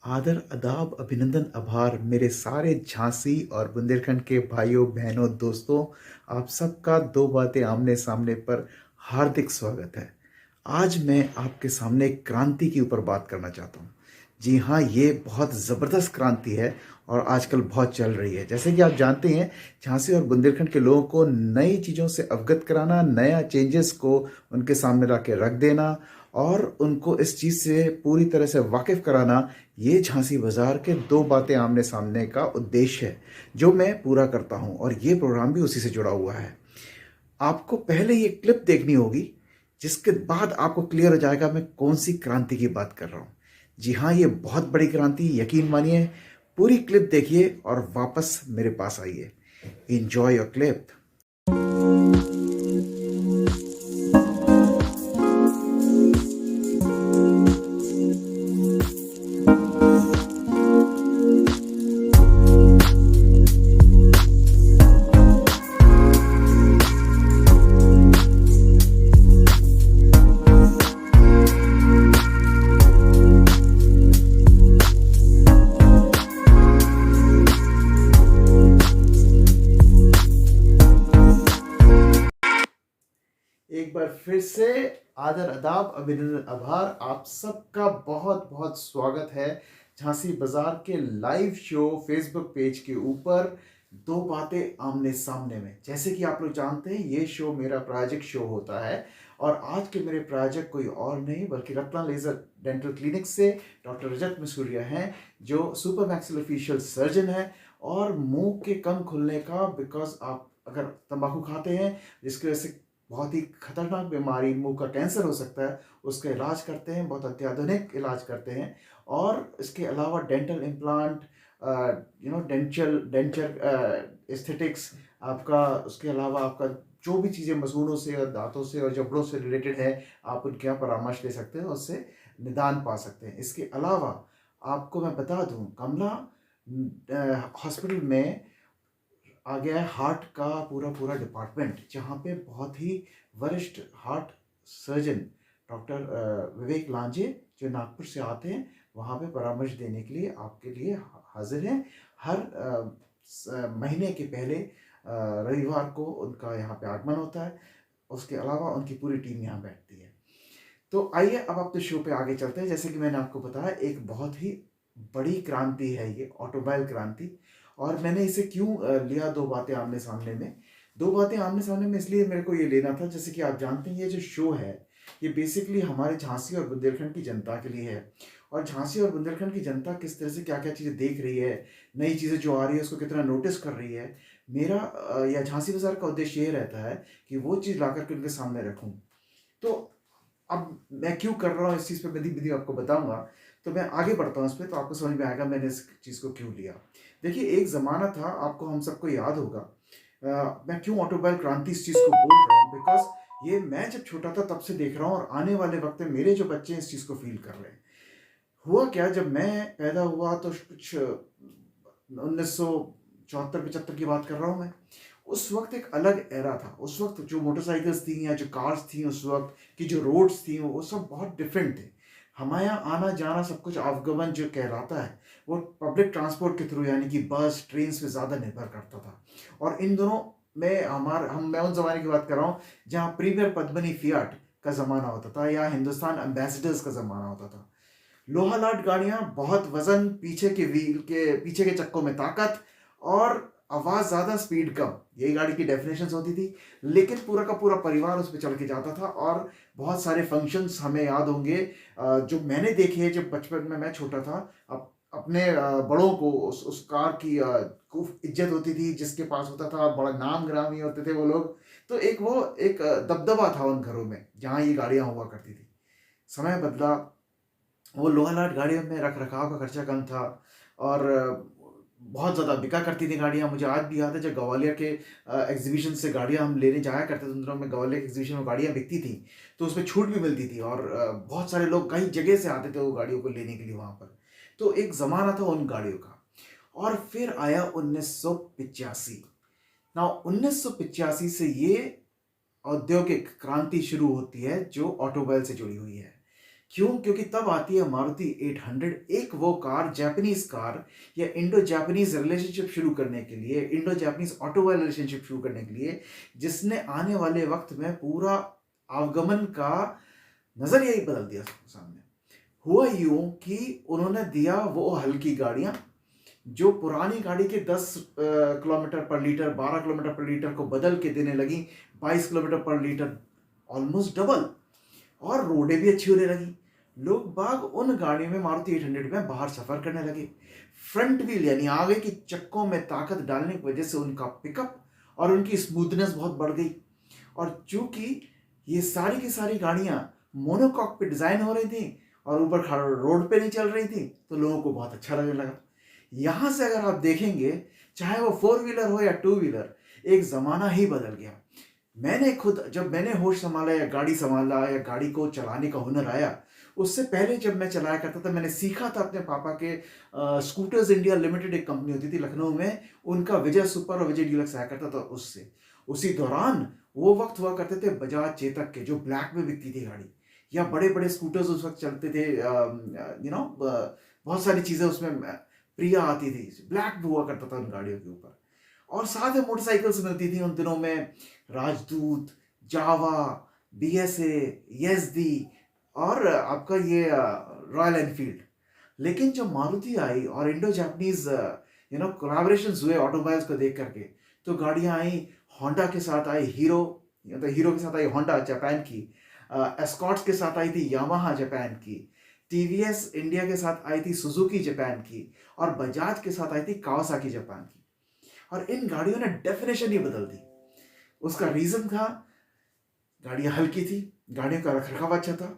आदर, आदाब, अभिनंदन, आभार मेरे सारे झांसी और बुंदेलखंड के भाइयों, बहनों, दोस्तों, आप सबका दो बातें आमने-सामने पर हार्दिक स्वागत है। आज मैं आपके सामने एक क्रांति के ऊपर बात करना चाहता हूँ। जी हाँ, ये बहुत ज़बरदस्त क्रांति है और आजकल बहुत चल रही है। जैसे कि आप जानते हैं, झांसी और बुंदेलखंड के लोगों को नई चीज़ों से अवगत कराना, नया चेंजेस को उनके सामने ला के रख देना और उनको इस चीज़ से पूरी तरह से वाकिफ़ कराना, ये झांसी बाजार के दो बातें आमने सामने का उद्देश्य है, जो मैं पूरा करता हूं और ये प्रोग्राम भी उसी से जुड़ा हुआ है। आपको पहले ये क्लिप देखनी होगी, जिसके बाद आपको क्लियर हो जाएगा मैं कौन सी क्रांति की बात कर रहा हूं। जी हाँ, ये बहुत बड़ी क्रांति, यकीन मानिए। पूरी क्लिप देखिए और वापस मेरे पास आइए। Enjoy your clip. एक बार फिर से आदर, आदाब, अभिनंदन, आभार आप सबका बहुत बहुत स्वागत है झांसी बाजार के लाइव शो फेसबुक पेज के ऊपर दो बातें आमने सामने में। जैसे कि आप लोग जानते हैं, ये शो मेरा प्रायोजिक शो होता है और आज के मेरे प्रायोजक कोई और नहीं बल्कि रत्ना लेजर डेंटल क्लिनिक से डॉक्टर रजत मसूरिया हैं, जो सुपर मैक्सिलोफेशियल सर्जन है और मुंह के कम खुलने का, बिकॉज आप अगर तंबाकू खाते हैं जिसकी वजह से बहुत ही खतरनाक बीमारी मुंह का कैंसर हो सकता है, उसका इलाज करते हैं, बहुत अत्याधुनिक इलाज करते हैं। और इसके अलावा डेंटल इम्प्लांट, डेंचर एस्थेटिक्स, आपका उसके अलावा आपका जो भी चीज़ें मसूड़ों से और दांतों से और जबड़ों से रिलेटेड है, आप उनके यहाँ परामर्श ले सकते हैं, उससे निदान पा सकते हैं। इसके अलावा आपको मैं बता दूं, कमला हॉस्पिटल में आ गया है हार्ट का पूरा पूरा डिपार्टमेंट, जहाँ पे बहुत ही वरिष्ठ हार्ट सर्जन डॉक्टर विवेक लांजे, जो नागपुर से आते हैं, वहाँ पे परामर्श देने के लिए आपके लिए हाजिर हैं। हर महीने के पहले रविवार को उनका यहाँ पे आगमन होता है। उसके अलावा उनकी पूरी टीम यहाँ बैठती है। तो आइए अब अपने शो पे आगे चलते हैं। जैसे कि मैंने आपको बताया, एक बहुत ही बड़ी क्रांति है ये ऑटोमोबाइल क्रांति। और मैंने इसे क्यों लिया दो बातें आमने सामने में। दो बातें आमने सामने में इसलिए मेरे को ये लेना था, जैसे कि आप जानते हैं, ये जो शो है ये बेसिकली हमारे झांसी और बुंदेलखंड की जनता के लिए है। और झांसी और बुंदेलखंड की जनता किस तरह से क्या क्या चीज़ें देख रही है, नई चीज़ें जो आ रही है उसको कितना नोटिस कर रही है, मेरा या झांसी बाजार का उद्देश्य ये रहता है कि वो चीज़ ला करके उनके सामने रखूँ। तो अब मैं क्यों कर रहा हूँ इस चीज़ पे विधि विधि आपको बताऊंगा। तो मैं आगे बढ़ता हूँ इस पर, तो आपको समझ में आएगा मैंने इस चीज़ को क्यों लिया। देखिए, एक ज़माना था, आपको हम सबको याद होगा। मैं क्यों ऑटोमोबाइल क्रांति इस चीज़ को बोल रहा हूँ, बिकॉज ये मैं जब छोटा था तब से देख रहा हूँ और आने वाले वक्त में मेरे जो बच्चे हैं इस चीज़ को फील कर रहे हैं। हुआ क्या, जब मैं पैदा हुआ तो कुछ 1974-75 की बात कर रहा हूँ मैं। उस वक्त एक अलग एरा था। उस वक्त जो मोटरसाइकिल्स थी या जो कार्स थी, उस वक्त की जो रोड्स थी, वो सब बहुत डिफरेंट थे। हमारे यहाँ आना जाना सब कुछ आवागमन जो कहलाता है, वो पब्लिक ट्रांसपोर्ट के थ्रू, यानी कि बस ट्रेन पे ज़्यादा निर्भर करता था। और इन दोनों में मैं उन ज़माने की बात कर रहा हूँ जहाँ प्रीमियर पद्मिनी फियाट का ज़माना होता था या हिंदुस्तान एम्बेसडर्स का ज़माना होता था। लोहा लाट गाड़ियां, बहुत वजन, पीछे के व्हील के पीछे के चक्कों में ताकत और आवाज ज्यादा, स्पीड कम, यही गाड़ी की डेफिनेशन होती थी। लेकिन पूरा का पूरा परिवार उस पर चल के जाता था और बहुत सारे फंक्शंस हमें याद होंगे जो मैंने देखे जब बचपन में मैं छोटा था। अपने बड़ों को उस कार की खूब इज्जत होती थी, जिसके पास होता था बड़ा नाम ग्रामी होते थे वो लोग। तो एक दबदबा था उन घरों में जहाँ ये गाड़ियाँ हुआ करती थी। समय बदला, वो लोहा लाट गाड़ियों में रख रखाव का खर्चा कम था और बहुत ज़्यादा बिका करती थी गाड़ियाँ। मुझे आज भी याद है, जब ग्वालियर के एग्जीबिशन से गाड़ियाँ हम लेने जाया करते थे, उन दिनों में ग्वालियर के एग्जीबिशन में गाड़ियाँ बिकती थी, तो उसमें छूट भी मिलती थी और बहुत सारे लोग कई जगह से आते थे वो गाड़ियों को लेने के लिए वहाँ पर। तो एक ज़माना था उन गाड़ियों का। और फिर आया 1985। ना 1985 से ये औद्योगिक क्रांति शुरू होती है जो ऑटोमोबाइल से जुड़ी हुई है। क्यों? क्योंकि तब आती है मारुति 800, एक वो कार, जापानीज़ कार या इंडो जापानीज़ रिलेशनशिप शुरू करने के लिए, इंडो जापानीज़ ऑटोमोबाइल रिलेशनशिप शुरू करने के लिए, जिसने आने वाले वक़्त में पूरा अवगमन का नज़रिया ही बदल दिया सबके सामने। हुआ यूँ कि उन्होंने दिया वो हल्की गाड़ियाँ, जो पुरानी गाड़ी के 10 किलोमीटर पर लीटर, 12 किलोमीटर पर लीटर को बदल के देने लगी 22 किलोमीटर पर लीटर, ऑलमोस्ट डबल। और रोडें भी अच्छी होने लगी। लोग बाग उन गाड़ियों में, मारुति 800 में बाहर सफ़र करने लगे। फ्रंट व्हील यानी आगे की चक्कों में ताकत डालने की वजह से उनका पिकअप और उनकी स्मूथनेस बहुत बढ़ गई। और चूंकि ये सारी की सारी गाड़ियाँ मोनोकॉक पे डिज़ाइन हो रही थी और ऊपर रोड पे नहीं चल रही थी, तो लोगों को बहुत अच्छा लगने लगा। यहाँ से अगर आप देखेंगे, चाहे वो 4 व्हीलर हो या 2 व्हीलर, एक ज़माना ही बदल गया। मैंने खुद, जब मैंने होश संभाला या गाड़ी संभाला या गाड़ी को चलाने का हुनर आया, उससे पहले जब मैं चलाया करता था, मैंने सीखा था अपने पापा के स्कूटर्स इंडिया लिमिटेड एक कंपनी होती थी लखनऊ में, उनका विजय सुपर और विजय डीलक्स आया करता था उससे। उसी दौरान वो वक्त हुआ करते थे बजाज चेतक के, जो ब्लैक में बिकती थी गाड़ी, या बड़े बड़े स्कूटर्स उस वक्त चलते थे, बहुत सारी चीज़ें उसमें प्रिया आती थी, ब्लैक भी हुआ करता था उन गाड़ियों के ऊपर। और साथ में मोटरसाइकिल्स मिलती थी उन दिनों में, राजदूत, जावा, बीएसए, यज़दी और आपका ये रॉयल एनफील्ड। लेकिन जब मारुति आई और इंडो जापानीज कोलैबोरेशंस हुए ऑटोमोबाइल्स को देख करके, तो गाड़ियां आई, होंडा के साथ आई हीरो, तो हीरो के साथ आई होंडा जापान की, एस्कॉर्ट्स के साथ आई थी यामाहा जापान की, टीवीएस इंडिया के साथ आई थी सुजुकी जापान की, और बजाज के साथ आई थी कावासाकी जापान की। और इन गाड़ियों ने डेफिनेशन ही बदल दी। उसका रीज़न था, गाड़ियाँ हल्की थी, गाड़ियों का रखरखाव अच्छा था,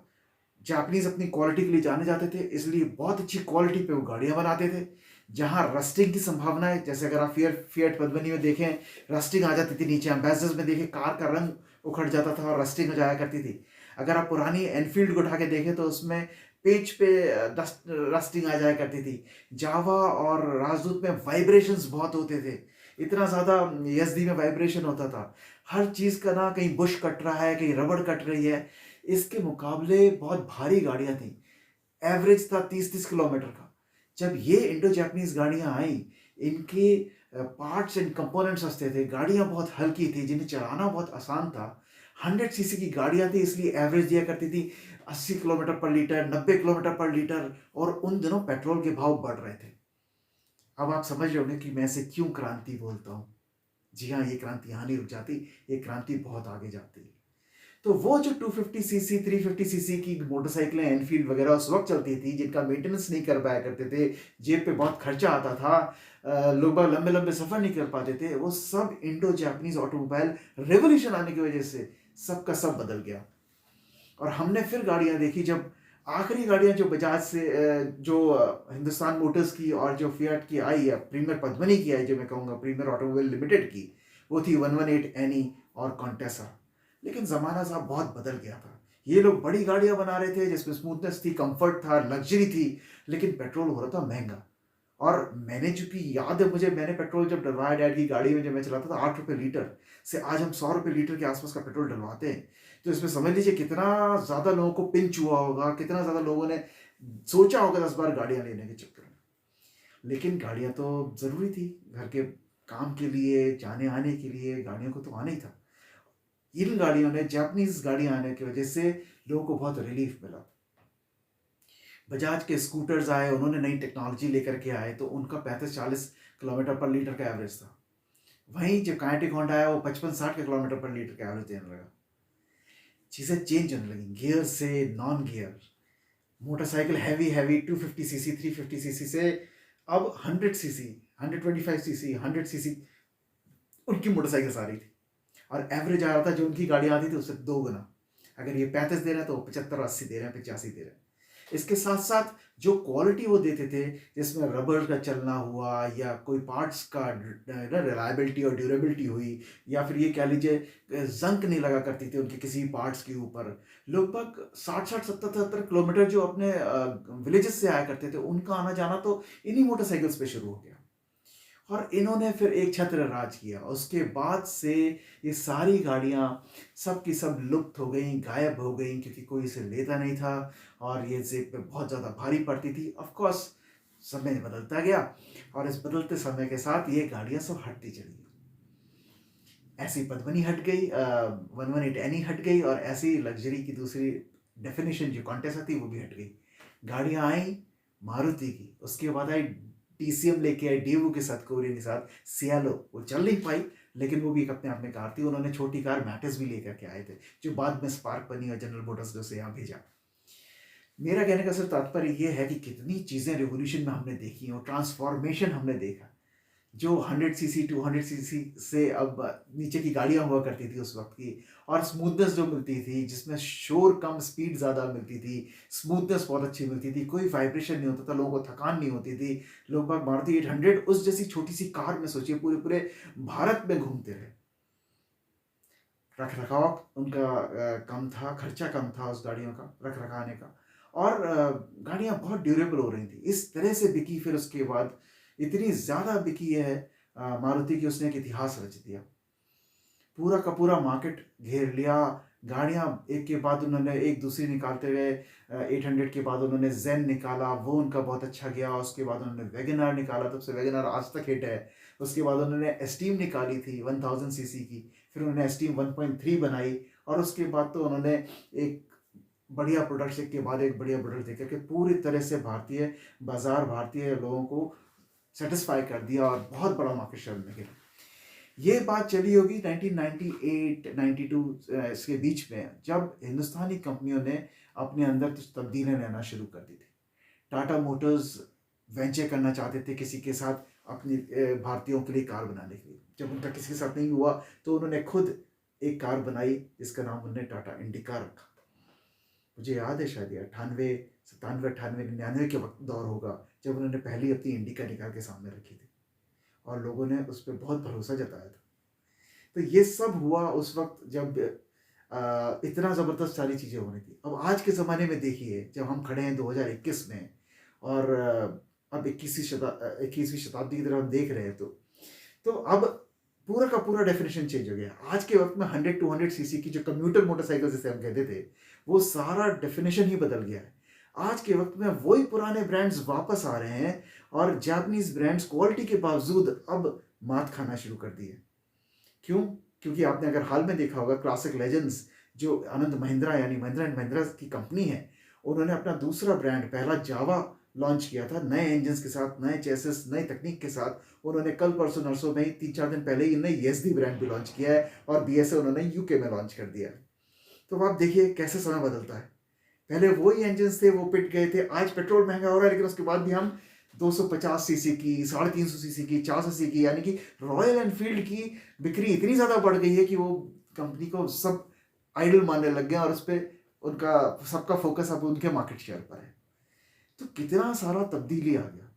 जापानीज अपनी क्वालिटी के लिए जाने जाते थे, इसलिए बहुत अच्छी क्वालिटी पे वो गाड़ियाँ बनाते थे। जहाँ रस्टिंग की संभावना है, जैसे अगर आप फिएट पद्मिनी में देखें, रस्टिंग आ जाती थी नीचे, एम्बेसडर्स में देखें कार का रंग उखड़ जाता था और रस्टिंग हो जाया करती थी। अगर आप पुरानी एनफील्ड को उठा के देखें तो उसमें पेज पे रस्टिंग आ जाया करती थी। जावा और राजदूत में वाइब्रेशंस बहुत होते थे, इतना ज़्यादा यज़दी में वाइब्रेशन होता था। हर चीज़ का ना, कहीं बुश कट रहा है, कहीं रबड़ कट रही है। इसके मुकाबले बहुत भारी गाड़ियाँ थीं, एवरेज था 30-30 किलोमीटर का। जब ये इंडो जापानीज गाड़ियाँ आई, इनके पार्ट्स एंड कंपोनेंट्स सस्ते थे, गाड़ियाँ बहुत हल्की थी, जिन्हें चलाना बहुत आसान था। 100 सीसी की गाड़ियाँ थी, इसलिए एवरेज दिया करती थी 80 किलोमीटर पर लीटर, 90 किलोमीटर पर लीटर, और उन दिनों पेट्रोल के भाव बढ़ रहे थे। अब आप समझ रहे होंगे कि मैं इसे क्यों क्रांति बोलता हूँ। जी हाँ, ये क्रांति यहाँ नहीं रुक जाती, ये क्रांति बहुत आगे जाती है। तो वो जो 250 सीसी, 350 सीसी की मोटरसाइकिलें, एनफील्ड वगैरह उस वक्त चलती थी, जिनका मेंटेनेंस नहीं कर पाया करते थे, जेब पे बहुत खर्चा आता था, लोग बाग लंबे लंबे सफ़र नहीं कर पाते थे, वो सब इंडो जापानीज ऑटोमोबाइल रेवोल्यूशन आने की वजह से सब का सब बदल गया। और हमने फिर गाड़ियाँ देखी, जब आखिरी गाड़ियाँ जो बजाज से, जो हिंदुस्तान मोटर्स की और जो फिएट की आई है, प्रीमियर पद्मिनी की आई, जो मैं कहूँगा प्रीमियर ऑटोमोबाइल लिमिटेड की, वो थी 118 एनी और कॉन्टेसा। लेकिन ज़माना साहब बहुत बदल गया था। ये लोग बड़ी गाड़ियाँ बना रहे थे जिसमें स्मूथनेस थी, कंफर्ट था, लग्जरी थी, लेकिन पेट्रोल हो रहा था महंगा। और मैंने, चूंकि याद है मुझे, मैंने पेट्रोल जब डलवाया डैड की गाड़ी में, जब मैं चलाता था 8 रुपये लीटर से, आज हम 100 रुपये लीटर के आसपास का पेट्रोल डलवाते हैं। तो इसमें समझ लीजिए कितना ज़्यादा लोगों को पिंच हुआ होगा, कितना ज़्यादा लोगों ने सोचा होगा 10 बार गाड़ियाँ लेने के चक्कर में। लेकिन गाड़ियाँ तो ज़रूरी थी, घर के काम के लिए, जाने आने के लिए गाड़ियों को तो आना ही था। इन गाड़ियों ने, जापानीज गाड़ियाँ आने की वजह से लोगों को बहुत रिलीफ मिला। बजाज के स्कूटर्स आए, उन्होंने नई टेक्नोलॉजी लेकर के आए, तो उनका 35-40 किलोमीटर पर लीटर का एवरेज था। वहीं जब काइनेटिक होंडा आया, वो 55-60 किलोमीटर पर लीटर का एवरेज देने लगा। चीज़ें चेंज होने लगी, गियर से non gear, motorcycle heavy heavy 250 CC, 350 CC से अब 100 सीसी, 125 सीसी, 100 सीसी उनकी मोटरसाइकिल्स आ रही थी। और एवरेज आ रहा था जो उनकी गाड़ी आती थी उससे 2 गुना। अगर ये 35 दे रहे हैं तो 75-80 दे रहे हैं, 85 दे रहे हैं। इसके साथ साथ जो क्वालिटी वो देते थे, जिसमें रबर का चलना हुआ, या कोई पार्ट्स का रिलायबिलिटी और ड्यूरेबिलिटी हुई, या फिर ये कह लीजिए जंक नहीं लगा करती थी उनके किसी पार्ट्स के ऊपर। लगभग 60-60, 70-70 किलोमीटर जो अपने विलेजेस से आया करते थे, उनका आना जाना तो इन्हीं मोटरसाइकिल्स पे शुरू हो गया। और इन्होंने फिर एक छत्र राज किया। उसके बाद से ये सारी गाड़ियाँ सब की सब लुप्त हो गई, गायब हो गई, क्योंकि कोई इसे लेता नहीं था और ये जेब पे बहुत ज़्यादा भारी पड़ती थी। ऑफ कोर्स समय बदलता गया और इस बदलते समय के साथ ये गाड़ियाँ सब हटती चली गई। ऐसी पद्मिनी हट गई, 118 एनी हट गई, और ऐसी लग्जरी की दूसरी डेफिनेशन जो कॉन्टेसा थी वो भी हट गई। गाड़ियाँ आई मारुति की, उसके बाद आई टीसीएम लेके आई डेवू के साथ, कोरियन के साथ सियालो। वो चल नहीं पाई, लेकिन वो भी एक अपने आप में कार थी। उन्होंने छोटी कार मैटिस भी लेकर के आए थे, जो बाद में स्पार्क बनी और जनरल मोटर्स ने उसे यहाँ भेजा। मेरा कहने का सिर्फ तात्पर्य ये है कि कितनी चीज़ें रिवोल्यूशन में हमने देखी और ट्रांसफॉर्मेशन हमने देखा। जो 100 सीसी 200 सीसी से अब नीचे की गाड़ियाँ हुआ करती थी उस वक्त की, और स्मूथनेस जो मिलती थी, जिसमें शोर कम, स्पीड ज़्यादा मिलती थी, स्मूथनेस बहुत अच्छी मिलती थी, कोई वाइब्रेशन नहीं होता था, लोगों को थकान नहीं होती थी। लोग बाग मारुति 800 उस जैसी छोटी सी कार में सोचिए पूरे पूरे भारत में घूमते रहे। रख रखाव उनका कम था, खर्चा कम था उस गाड़ियों का रख रखाने का, और गाड़ियाँ बहुत ड्यूरेबल हो रही थी। इस तरह से बिकी, फिर उसके बाद इतनी ज़्यादा बिकी है मारुति की, उसने एक इतिहास रच दिया, पूरा का पूरा मार्केट घेर लिया। गाड़ियाँ एक के बाद उन्होंने एक दूसरी निकालते गए। 800 के बाद उन्होंने जेन निकाला, वो उनका बहुत अच्छा गया। उसके बाद उन्होंने वैगन आर निकाला, तब से वैगन आर आज तक हिट है। उसके बाद उन्होंने एस्टीम निकाली थी 1000 सीसी की, फिर उन्होंने एस्टीम 1.3 बनाई, और उसके बाद तो उन्होंने एक बढ़िया प्रोडक्ट एक के बाद एक बढ़िया प्रोडक्ट देकर के पूरी तरह से भारतीय बाजार, भारतीय लोगों को सेटिस्फाई कर दिया और बहुत बड़ा मार्केट शेयर में गिरा। ये बात चली होगी 1998-92 इसके बीच में, जब हिंदुस्तानी कंपनियों ने अपने अंदर कुछ तब्दीलियां लाना शुरू कर दी थी। टाटा मोटर्स वेंचर करना चाहते थे किसी के साथ अपनी भारतीयों के लिए कार बनाने के लिए। जब उनका किसी के साथ नहीं हुआ तो उन्होंने खुद एक कार बनाई, जिसका नाम उन्होंने टाटा इंडिका रखा। मुझे याद है शायद 98, 97, 98, 99 के वक्त दौर होगा जब उन्होंने पहली अपनी इंडिका निकाल के सामने रखी थी, और लोगों ने उस पर बहुत भरोसा जताया था। तो ये सब हुआ उस वक्त जब इतना ज़बरदस्त सारी चीज़ें हो रही थी। अब आज के ज़माने में देखिए, जब हम खड़े हैं 2021 में, और अब 21वीं शताब्दी की तरफ हम देख रहे हैं, तो अब पूरा का पूरा डेफिनेशन चेंज हो गया। आज के वक्त में 100-200 सीसी की जो कम्यूटर मोटरसाइकिल जिसे हम कहते थे, वो सारा डेफिनेशन ही बदल गया है। आज के वक्त में वही पुराने ब्रांड्स वापस आ रहे हैं, और जापानीज ब्रांड्स क्वालिटी के बावजूद अब मात खाना शुरू कर दी है। क्यों? क्योंकि आपने अगर हाल में देखा होगा, क्लासिक लेजेंड्स जो आनंद महिंद्रा यानी महिंद्रा एंड महिंद्रा की कंपनी है, उन्होंने अपना दूसरा ब्रांड, पहला जावा लॉन्च किया था, नए इंजन्स के साथ, नए चेसिस, नई तकनीक के साथ। उन्होंने कल परसों नरसों में ही 3-4 दिन पहले ही नई एसडी ब्रांड भी लॉन्च किया है, और बीएसए उन्होंने यूके में लॉन्च कर दिया है। तो आप देखिए कैसे समय बदलता है। पहले वही इंजन्स थे, वो पिट गए थे। आज पेट्रोल महंगा हो रहा है, लेकिन उसके बाद भी हम 250 सीसी की, 350 सीसी की, 480 की, यानी कि रॉयल एनफील्ड की बिक्री इतनी ज़्यादा बढ़ गई है कि वो कंपनी को सब आइडल मानने लग गए, और उस पर उनका सबका फोकस अब उनके मार्केट शेयर पर है। तो कितना सारा तब्दीली आ गया।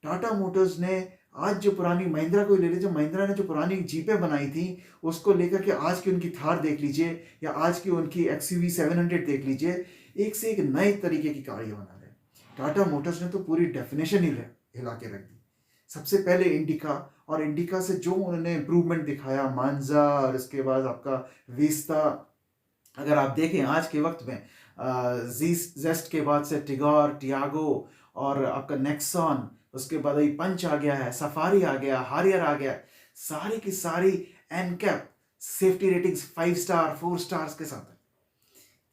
टाटा मोटर्स ने आज जो पुरानी महिंद्रा को ले लीजिए, महिंद्रा ने जो पुरानी जीपें बनाई थी, उसको लेकर के आज की उनकी थार देख लीजिए, या आज की उनकी XUV 700 देख लीजिए, एक से एक नए तरीके की गाड़ियाँ बना रहे हैं। टाटा मोटर्स ने तो पूरी डेफिनेशन ही हिला के रख दी। सबसे पहले इंडिका, और इंडिका से जो उन्होंने इम्प्रूवमेंट दिखाया, मांजा, और इसके बाद आपका विस्ता। अगर आप देखें आज के वक्त में जेस्ट के बाद से टिगोर, टियागो, और आपका नेक्सॉन, उसके बाद अभी पंच आ गया है, सफारी आ गया, हारियर आ गया, सारी की सारी NCAP safety ratings 5 star 4 stars के साथ है।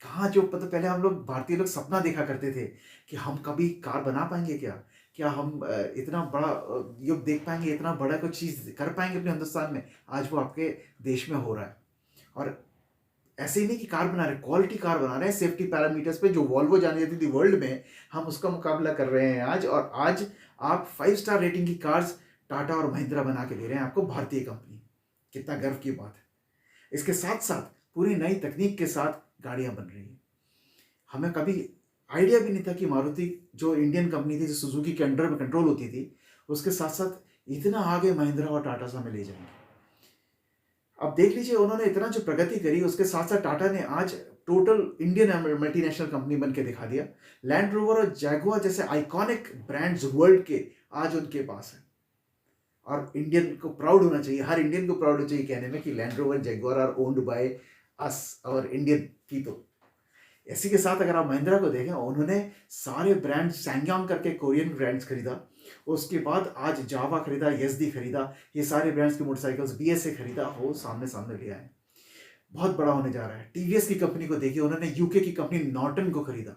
कहाँ जो पता, पहले हम लोग भारतीय लोग सपना देखा करते थे कि हम कभी कार बना पाएंगे, क्या हम इतना बड़ा युग देख पाएंगे, इतना बड़ा कोई चीज़ कर पाएंगे अपने हिंदुस्तान में। आज वो आपके देश में हो रहा है। और ऐसे ही नहीं कि कार बना रहे, क्वालिटी कार बना रहे हैं, सेफ्टी पैरामीटर्स पे जो वॉल्वो जानी जाती थी वर्ल्ड में, हम उसका मुकाबला कर रहे हैं आज। और आज आप 5 स्टार रेटिंग की कार्स टाटा और महिंद्रा बना के दे रहे हैं आपको, भारतीय कंपनी। कितना गर्व की बात है। इसके साथ साथ पूरी नई तकनीक के साथ गाड़ियां बन रही हैं। हमें कभी आइडिया भी नहीं था कि मारुति जो इंडियन कंपनी थी, जो सुजुकी के अंडर में कंट्रोल होती थी, उसके साथ साथ इतना आगे महिंद्रा और टाटा से हमें ले जाएंगे। अब देख लीजिए, उन्होंने इतना जो प्रगति करी, उसके साथ साथ टाटा ने आज टोटल इंडियन मल्टीनेशनल कंपनी बन के दिखा दिया। लैंड रोवर और जैगुआर जैसे आइकॉनिक ब्रांड्स वर्ल्ड के आज उनके पास है। और इंडियन को प्राउड होना चाहिए, हर इंडियन को प्राउड होना चाहिए कहने में कि Land Rover Jaguar are owned by us और इंडियन पीपल। इसी के साथ अगर आप महिंद्रा को देखें, उन्होंने सारे ब्रांड, सैंगयोंग करके कोरियन ब्रांड्स खरीदा, उसके बाद आज जावा खरीदा, यजदी खरीदा, ये सारे ब्रांड्स की मोटरसाइकिल्स, बीएसए खरीदा, वो सामने सामने ले आए, बहुत बड़ा होने जा रहा है। टीवीएस की कंपनी को देखिए, उन्होंने यूके की कंपनी नॉर्टन को खरीदा।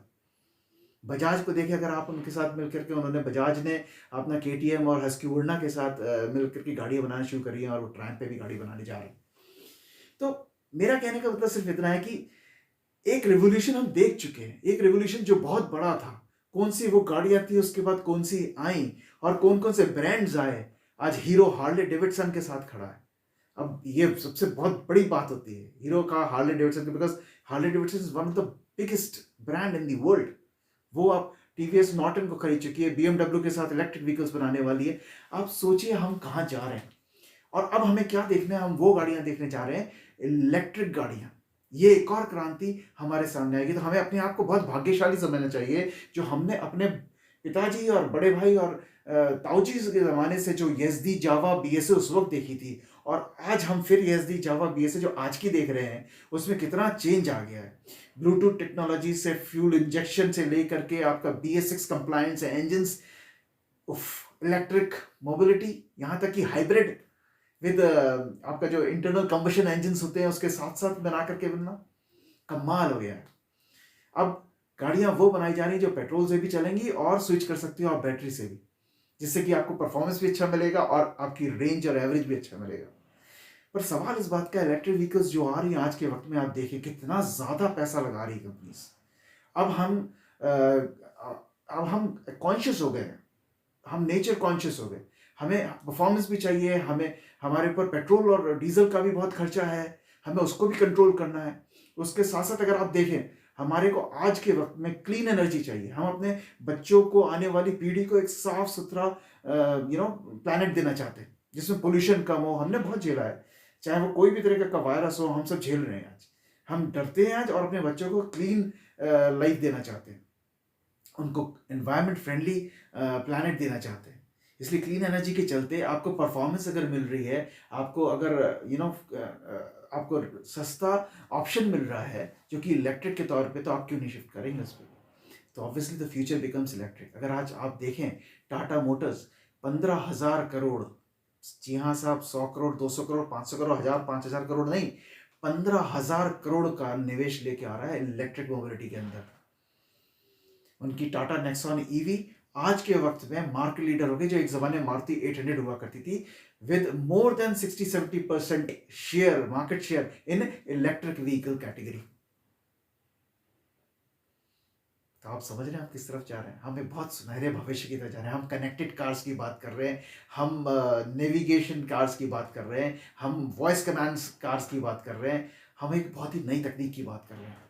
बजाज को देखिए, अगर आप उनके साथ मिलकर के, उन्होंने, बजाज ने अपना केटीएम और हस्क्यूवर्ना के साथ मिलकर के गाड़ियाँ बनाना शुरू करी हैं और वो ट्रैम्प पे भी गाड़ी बनाने जा रहे हैं। तो मेरा कहने का मतलब सिर्फ इतना है कि एक रेवोल्यूशन हम देख चुके हैं, एक रेवोल्यूशन जो बहुत बड़ा था, कौन सी वो गाड़ियाँ थी, उसके बाद कौन सी आई और कौन कौन से ब्रांड्स आए। आज हीरो हार्ले डेविडसन के साथ खड़ा है। अब ये सबसे बहुत बड़ी बात होती है हीरो का, Harley Davidson, because Harley Davidson is one of the biggest brand in the world. वो अब टीवीएस नॉर्टन को खरीद चुकी है, बीएमडब्ल्यू के साथ इलेक्ट्रिक व्हीकल्स बनाने वाली है। आप सोचिए हम कहाँ जा रहे हैं। और अब हमें क्या देखना है, हम वो गाड़ियां देखने जा रहे हैं, इलेक्ट्रिक गाड़ियां। ये एक और क्रांति हमारे सामने आएगी। तो हमें अपने आप को बहुत भाग्यशाली समझना चाहिए जो हमने अपने पिताजी और बड़े भाई और ताऊजी के ज़माने से जो यजदी जावा बीएसए उस वक्त देखी थी, और आज हम फिर यजदी जावा बीएसए जो आज की देख रहे हैं, उसमें कितना चेंज आ गया है। ब्लूटूथ टेक्नोलॉजी से, फ्यूल इंजेक्शन से लेकर के आपका BS6 compliance engines, electric mobility, यहाँ तक कि हाइब्रिड विद आपका जो इंटरनल कंबशन इंजन्स होते हैं उसके साथ साथ बना करके बनना, कमाल हो गया है। अब गाड़ियां वो बनाई जा रही हैं जो पेट्रोल से भी चलेंगी और स्विच कर सकती हो आप बैटरी से भी, जिससे कि आपको परफॉर्मेंस भी अच्छा मिलेगा और आपकी रेंज और एवरेज भी अच्छा मिलेगा। पर सवाल इस बात का, इलेक्ट्रिक व्हीकल्स जो आ रही हैं आज के वक्त में, आप देखिए कितना ज़्यादा पैसा लगा रही है कंपनीज। अब हम कॉन्शियस हो गए हैं, हम नेचर कॉन्शियस हो गए। हमें परफॉर्मेंस भी चाहिए, हमें हमारे ऊपर पेट्रोल और डीजल का भी बहुत खर्चा है, हमें उसको भी कंट्रोल करना है। उसके साथ साथ अगर आप देखें, हमारे को आज के वक्त में क्लीन एनर्जी चाहिए। हम अपने बच्चों को, आने वाली पीढ़ी को एक साफ सुथरा प्लैनेट देना चाहते हैं जिसमें पोल्यूशन कम हो। हमने बहुत झेला है, चाहे वो कोई भी तरह का वायरस हो, हम सब झेल रहे हैं आज। हम डरते हैं आज और अपने बच्चों को क्लीन लाइफ देना चाहते हैं, उनको एनवायरनमेंट फ्रेंडली प्लैनेट देना चाहते हैं। इसलिए क्लीन एनर्जी के चलते आपको परफॉर्मेंस अगर मिल रही है, आपको अगर आपको सस्ता ऑप्शन मिल रहा है जो कि इलेक्ट्रिक के तौर पे, तो आप क्यों नहीं शिफ्ट करेंगे उस पर? तो obviously the future becomes electric. अगर आज आप देखें, टाटा मोटर्स 15,000 करोड़, जी हाँ साहब, 100 करोड़, 200 करोड़, 500 करोड़, 1000, 5000 करोड़ नहीं, 15,000 करोड़ का निवेश लेके आ रहा है इलेक्ट्रिक मोबिलिटी के अंदर। उनकी टाटा नेक्सॉन ईवी आज के वक्त में मार्केट लीडर हो गई, जो एक जमाने में मारुति 800 हुआ करती थी, with more than 60-70% share, market share in electric vehicle category. तो आप समझ रहे हैं आप किस तरफ जा रहे हैं। हमें बहुत सुनहरे भविष्य की तरफ जा रहे हैं। हम कनेक्टेड कार्स की बात कर रहे हैं, हम नेविगेशन कार्स की बात कर रहे हैं, हम वॉइस कमांड्स कार्स की बात कर रहे हैं, हम एक बहुत ही नई तकनीक की बात कर रहे हैं।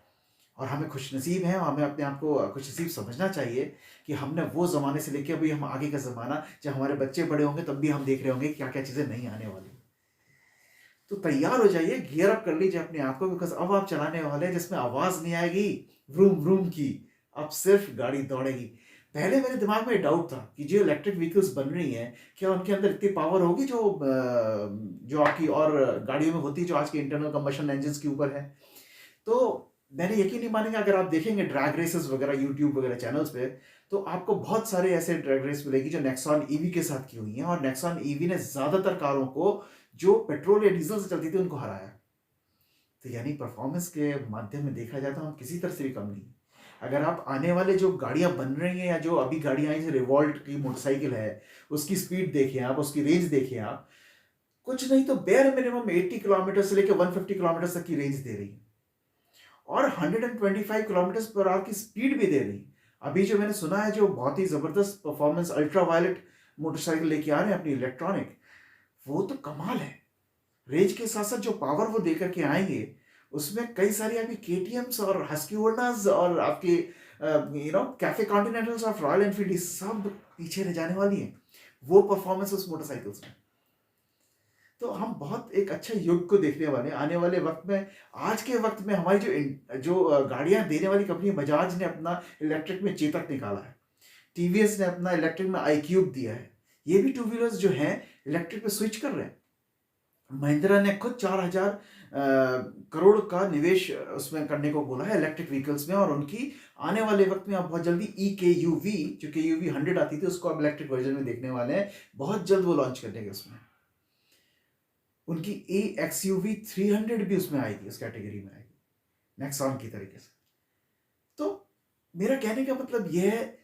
और हमें खुशनसीब हैं, हमें अपने आप को खुशनसीब समझना चाहिए कि हमने वो ज़माने से लेकर अभी हम आगे का ज़माना, जब हमारे बच्चे बड़े होंगे तब भी हम देख रहे होंगे क्या क्या चीज़ें नहीं आने वाली। तो तैयार हो जाइए, गियर अप कर लीजिए अपने आप को, बिकॉज अब आप चलाने वाले हैं जिसमें आवाज़ नहीं आएगी व्रूम व्रूम की, अब सिर्फ गाड़ी दौड़ेगी। पहले मेरे दिमाग में डाउट था कि जो इलेक्ट्रिक व्हीकल्स बन रही हैं, क्या उनके अंदर इतनी पावर होगी जो आपकी और गाड़ियों में होती है, जो आज के इंटरनल कंबशन इंजन्स के ऊपर है। तो मैंने यकीन नहीं मानेंगे, अगर आप देखेंगे ड्रैग रेसेस वगैरह यूट्यूब वगैरह चैनल्स पे, तो आपको बहुत सारे ऐसे ड्रैग रेस मिलेगी जो नेक्सॉन ईवी के साथ की हुई हैं, और नेक्सॉन ईवी ने ज़्यादातर कारों को जो पेट्रोल या डीजल से चलती थी उनको हराया। तो यानी परफॉर्मेंस के माध्यम में देखा जाए तो हम किसी तरह से भी कम नहीं। अगर आप आने वाले जो गाड़ियां बन रही हैं या जो अभी गाड़ियां आई, रिवॉल्ट की मोटरसाइकिल है, उसकी स्पीड देखिए आप, उसकी रेंज देखिए आप, कुछ नहीं तो बेयर मिनिमम 80 किलोमीटर से लेकर 150 किलोमीटर तक की रेंज दे रही है, और 125 किलोमीटर पर आवर की स्पीड भी दे रही। अभी जो मैंने सुना है, जो बहुत ही ज़बरदस्त परफॉर्मेंस अल्ट्रा वायलेट मोटरसाइकिल लेके आ रहे हैं अपनी इलेक्ट्रॉनिक, वो तो कमाल है। रेंज के साथ साथ जो पावर वो दे करके आएंगे, उसमें कई सारी आपकी केटीएम्स और हस्क्यूवर्नास और आपके कैफे कॉन्टिनेंटल्स ऑफ रॉयल एनफील्ड सब पीछे रह जाने वाली हैं, वो परफॉर्मेंस उस मोटरसाइकिल्स में। तो हम बहुत एक अच्छा युग को देखने वाले हैं आने वाले वक्त में। आज के वक्त में हमारी जो गाड़ियां देने वाली कंपनी, बजाज ने अपना इलेक्ट्रिक में चेतक निकाला है, टीवीएस ने अपना इलेक्ट्रिक में iQube दिया है, ये भी टू व्हीलर्स जो हैं इलेक्ट्रिक पे स्विच कर रहे हैं। महिंद्रा ने खुद 4,000 करोड़ का निवेश उसमें करने को बोला है इलेक्ट्रिक व्हीकल्स में, और उनकी आने वाले वक्त में आप बहुत जल्दी EKUV, जो KUV 100 आती थी, उसको आप इलेक्ट्रिक वर्जन में देखने वाले हैं। बहुत जल्द वो लॉन्च कर देंगे उसमें। उनकी XUV 300 भी उसमें आएगी, उस कैटेगरी में आएगी, नेक्सॉन की तरीके से। तो मेरा कहने का मतलब यह है,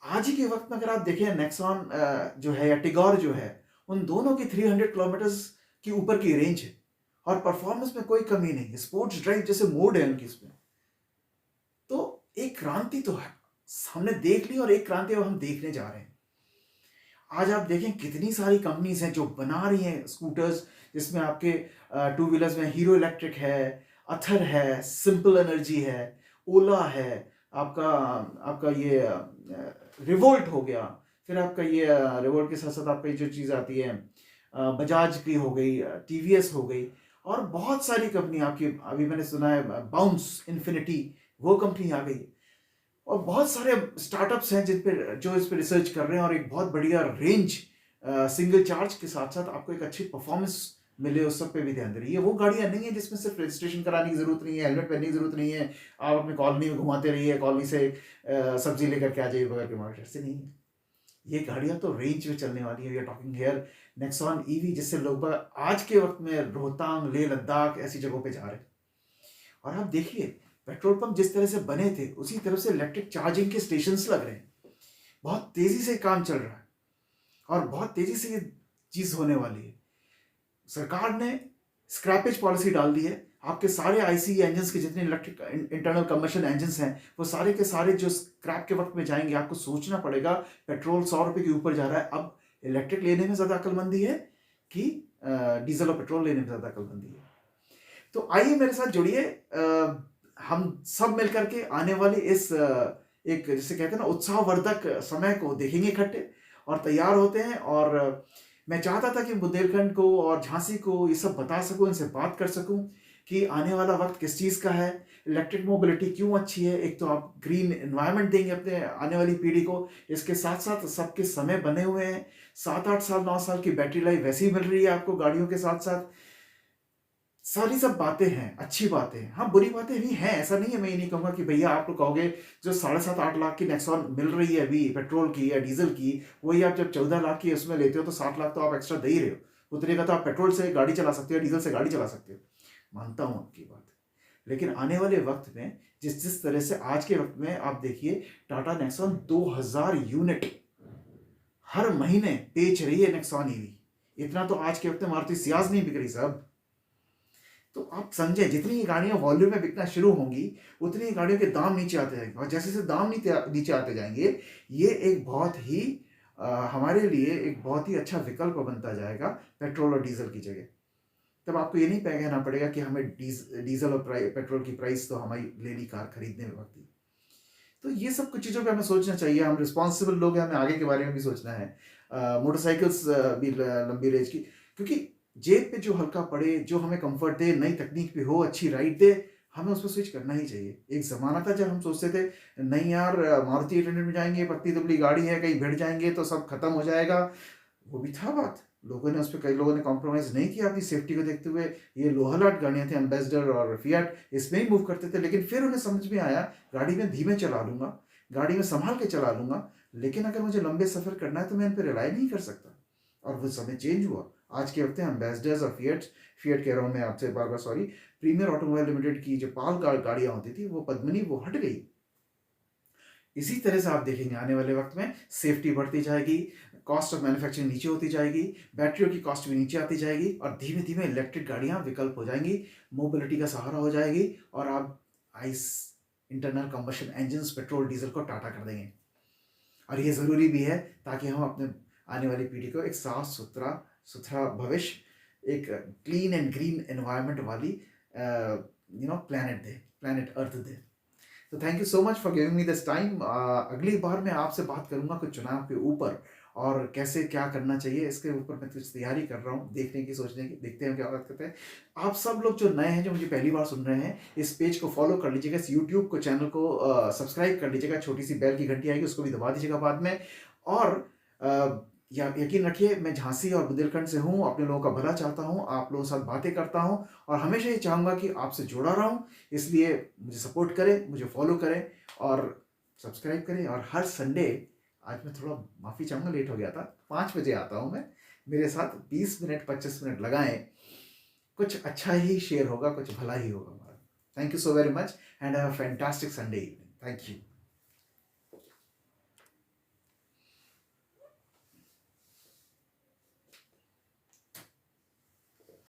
आज ही के वक्त में अगर आप देखें नेक्सॉन जो है या टिगोर जो है, उन दोनों की 300 किलोमीटर्स की ऊपर की रेंज है और परफॉर्मेंस में कोई कमी नहीं है। स्पोर्ट्स ड्राइव जैसे मोड है उनकी इसमें। तो एक क्रांति तो है, हमने देख ली, और एक क्रांति अब हम देखने जा रहे हैं। आज आप देखें कितनी सारी कंपनीज हैं जो बना रही हैं स्कूटर्स, जिसमें आपके टू व्हीलर्स में हीरो इलेक्ट्रिक है, अथर है, सिंपल एनर्जी है, ओला है, आपका ये रिवोल्ट हो गया, फिर आपका ये रिवोल्ट के साथ साथ आपका जो चीज़ आती है बजाज की हो गई, TVS हो गई, और बहुत सारी कंपनी आपकी, अभी मैंने सुना है बाउंस इन्फिनिटी, वो कंपनी आ गई, और बहुत सारे स्टार्टअप्स हैं जो इस पे रिसर्च कर रहे हैं, और एक बहुत बढ़िया रेंज सिंगल चार्ज के साथ साथ आपको एक अच्छी परफॉर्मेंस मिले, उस सब पे भी ध्यान दे रही है। वो गाड़ियां नहीं है जिसमें सिर्फ रजिस्ट्रेशन कराने की जरूरत नहीं है, हेलमेट पहनने की जरूरत नहीं है, आप अपने कॉलोनी में घुमाते रहिए, कॉलोनी से सब्जी लेकर के आ जाइए बगैर के मार्केट से, नहीं है। ये गाड़ियां तो रेंज में चलने वाली है। We are talking here Nexon EV, जिससे लोग आज के वक्त में रोहतांग, लेह लद्दाख ऐसी जगहों पे जा रहे हैं। और आप देखिए पेट्रोल पंप जिस तरह से बने थे, उसी तरह से इलेक्ट्रिक चार्जिंग के स्टेशंस लग रहे हैं। बहुत तेजी से काम चल रहा है और बहुत तेजी से ये चीज होने वाली है। सरकार ने स्क्रैपेज पॉलिसी डाल दी है। आपके सारे ICE इंजन्स के जितने इलेक्ट्रिक इंटरनल कंबशन इंजन्स हैं, वो सारे के सारे जो स्क्रैप के वक्त में जाएंगे, आपको सोचना पड़ेगा पेट्रोल 100 रुपए के ऊपर जा रहा है। अब इलेक्ट्रिक लेने में ज्यादा अक्लमंदी है कि डीजल और पेट्रोल लेने में ज्यादा अक्लमंदी है। तो आइए मेरे साथ जुड़िए, हम सब मिलकर के आने वाली इस एक जिसे कहते हैं ना उत्साहवर्धक समय को देखेंगे इकट्ठे, और तैयार होते हैं। और मैं चाहता था कि बुंदेलखंड को और झांसी को ये सब बता सकूं, इनसे बात कर सकूं कि आने वाला वक्त किस चीज़ का है, इलेक्ट्रिक मोबिलिटी क्यों अच्छी है। एक तो आप ग्रीन एनवायरनमेंट देंगे अपने आने वाली पीढ़ी को, इसके साथ साथ सबके समय बने हुए हैं, 7-8 साल 9 साल की बैटरी लाइफ वैसे ही मिल रही है आपको गाड़ियों के साथ साथ। सारी सब बातें हैं, अच्छी बातें हैं। हाँ, बुरी बातें भी हैं, ऐसा नहीं है। मैं ये नहीं कहूँगा कि भैया आप लोग कहोगे जो 7.5-8 लाख की नेक्सॉन मिल रही है अभी पेट्रोल की या डीजल की, वही आप जब 14 लाख की उसमें लेते हो तो 7 लाख तो आप एक्स्ट्रा दे ही रहे हो। उतने का तो आप पेट्रोल से गाड़ी चला सकते हो, डीजल से गाड़ी चला सकते हो। मानता हूँ आपकी बात, लेकिन आने वाले वक्त में जिस जिस तरह से आज के वक्त में आप देखिए, टाटा नेक्सॉन 2000 यूनिट हर महीने बेच रही है नेक्सॉन EV। इतना तो आज के वक्त में मारुति सियाज नहीं बिक रही साहब। तो आप समझे, जितनी गाड़ियां वॉल्यूम में बिकना शुरू होंगी, उतनी गाड़ियों के दाम नीचे आते जाएंगे, और जैसे जैसे दाम नीचे आते जाएंगे, ये एक बहुत ही हमारे लिए एक बहुत ही अच्छा विकल्प बनता जाएगा पेट्रोल और डीजल की जगह। तब आपको ये नहीं कहना पड़ेगा कि हमें डीजल और पेट्रोल की प्राइस तो हमारी ले ली कार खरीदने में वक्त ही। तो ये सब कुछ चीज़ों पे हमें सोचना चाहिए। हम रिस्पॉन्सिबल लोग हैं, हमें आगे के बारे में भी सोचना है। मोटरसाइकिल्स भी लंबी रेंज की, क्योंकि जेब पे जो हल्का पड़े, जो हमें कंफर्ट दे, नई तकनीक पे हो, अच्छी राइड दे, हमें उस पर स्विच करना ही चाहिए। एक ज़माना था जब हम सोचते थे नहीं यार मारुति 800 में जाएंगे, पतली दुबली गाड़ी है, कहीं भिड़ जाएंगे तो सब खत्म हो जाएगा। वो भी था बात, लोगों ने उस पर, कई लोगों ने कॉम्प्रोमाइज़ नहीं किया अपनी सेफ्टी को देखते हुए। ये लोहालाट गाड़ियाँ थी, एम्बेसडर और फिएट, इसमें ही मूव करते थे। लेकिन फिर उन्हें समझ में आया गाड़ी में धीमे चला लूँगा, गाड़ी में संभाल के चला लूँगा, लेकिन अगर मुझे लंबे सफ़र करना है तो मैं इन पर रिलाई नहीं कर सकता। और वो समय चेंज हुआ। आज के वक्त एम्बेसडर्स और फिएट कह रहा हूँ मैं आपसे बार बार सॉरी, प्रीमियर ऑटोमोबाइल लिमिटेड की जो पाल गाड़ियाँ होती थी, वो पद्मिनी, वो हट गई। इसी तरह से आप देखेंगे आने वाले वक्त में सेफ्टी बढ़ती जाएगी, कॉस्ट ऑफ मैन्युफैक्चरिंग नीचे होती जाएगी, बैटरियों की कॉस्ट भी नीचे आती जाएगी, और धीमे धीमे इलेक्ट्रिक गाड़ियाँ विकल्प हो जाएंगी, मोबिलिटी का सहारा हो जाएगी, और आप ice internal combustion engines petrol diesel को टाटा कर देंगे। और ये ज़रूरी भी है ताकि हम अपने आने वाली पीढ़ी को एक साफ सुथरा भविष्य, एक क्लीन एंड ग्रीन एनवायरनमेंट वाली प्लैनेट अर्थ दे। तो thank you so much for giving me this time. अगली बार मैं आपसे बात करूंगा कुछ चुनाव के ऊपर, और कैसे क्या करना चाहिए इसके ऊपर मैं कुछ तैयारी कर रहा हूँ, देखने की, सोचने की, देखते हैं क्या बात करते हैं। आप सब लोग जो नए हैं, जो मुझे पहली बार सुन रहे हैं, इस पेज को फॉलो कर लीजिएगा, इस यूट्यूब को चैनल को सब्सक्राइब कर लीजिएगा, छोटी सी बेल की घंटी आएगी उसको भी दबा दीजिएगा बाद में। और या यकीन रखिए मैं झांसी और बुंदेलखंड से हूँ, अपने लोगों का भला चाहता हूँ, आप लोगों के साथ बातें करता हूँ और हमेशा ये चाहूँगा कि आपसे जुड़ा रहूँ। इसलिए मुझे सपोर्ट करें, मुझे फॉलो करें और सब्सक्राइब करें। और हर संडे, आज मैं थोड़ा माफ़ी चाहूँगा, लेट हो गया था, 5 बजे आता हूँ मैं। मेरे साथ 20 मिनट 25 मिनट लगाएं, कुछ अच्छा ही शेयर होगा, कुछ भला ही होगा हमारा। Thank you so very much and have a fantastic Sunday evening. Thank you.